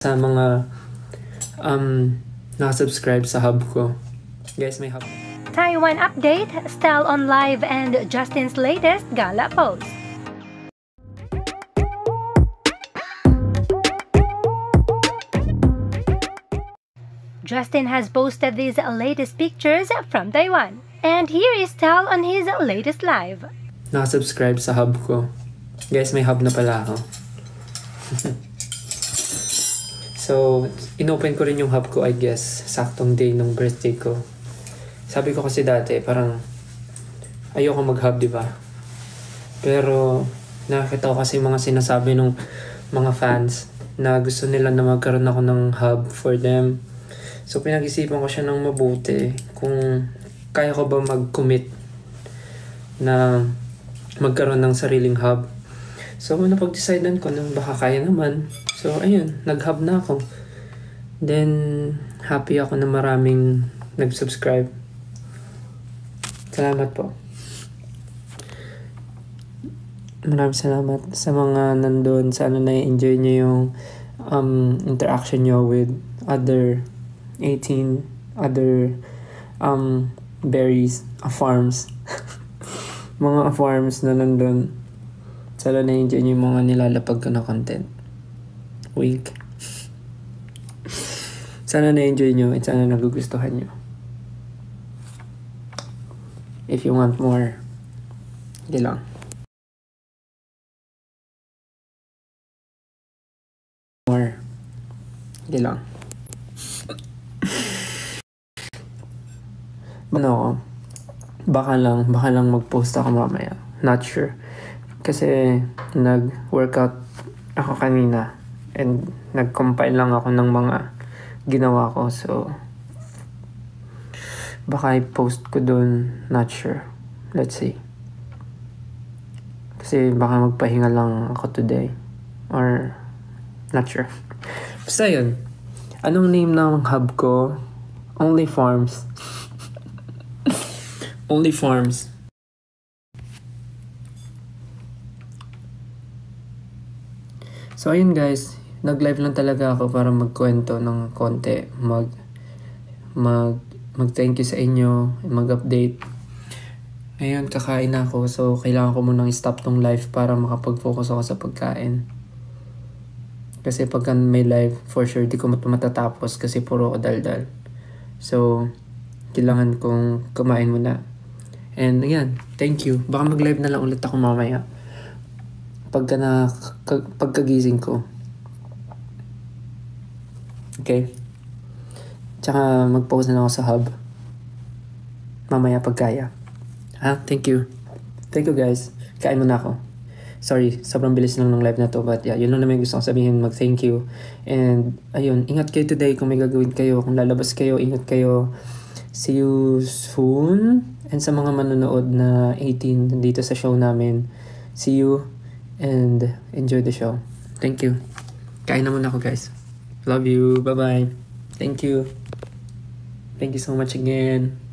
sa mga nakasubscribe sa hub ko. Guys, may hub. Taiwan update, Style on Live and Justin's latest gala post. Justin has posted these latest pictures from Taiwan. And here is Style on his latest live. Nakasubscribe sa hub ko. Guys, may hub na pala ako. So, inopen ko rin yung hub ko, I guess, saktong day ng birthday ko. Sabi ko kasi dati, parang ayoko mag-hub, di ba? Pero, nakakita ko kasi mga sinasabi ng mga fans na gusto nila na magkaroon ako ng hub for them. So, pinag-isipan ko siya ng mabuti kung kaya ko ba mag-commit na magkaroon ng sariling hub. So, napag-decidean ko na baka kaya naman. So, ayun, nag-hub na ako. Then, happy ako na maraming nag-subscribe. Salamat po. Maraming salamat sa mga nandun. Sana na-enjoy nyo yung interaction nyo with other 18 other berries, farms. Mga farms na nandun. Sana na-enjoy nyo yung mga nilalapag ko na content. Wink. Sana na-enjoy nyo at sana nagugustuhan nyo. If you want more, hindi lang. More, hindi lang. Baka lang mag-post ako mamaya. Not sure. Kasi nag-workout ako kanina and nag-compile lang ako ng mga ginawa ko. So, baka i-post ko dun. Not sure. Let's see. Kasi baka magpahinga lang ako today. Or, not sure. Basta yun. Anong name ng hub ko? Only Farms. Only Farms. So ayun guys, nag-live lang talaga ako para magkwento ng konti, mag-thank you sa inyo, mag-update. Ayun, kakain ako, so kailangan ko munang stop tong live para makapag-focus ako sa pagkain. Kasi pagka may live, for sure di ko matatapos kasi puro ko daldal. So, kailangan kong kumain muna. And again, thank you. Baka mag-live na lang ulit ako mamaya. Pagkagising ko. Okay? Tsaka mag-post na lang ako sa hub. Mamaya pagkaya. Thank you. Thank you guys. Kain muna ako. Sorry, sobrang bilis lang ng live na to. But yeah, yun lang naman gusto kong sabihin. Mag-thank you. And ayun, ingat kayo today kung may gagawin kayo. Kung lalabas kayo, ingat kayo. See you soon. And sa mga manonood na 18 dito sa show namin, see you and enjoy the show. Thank you. Kain na muna ako guys. Love you. Bye-bye. Thank you. Thank you so much again.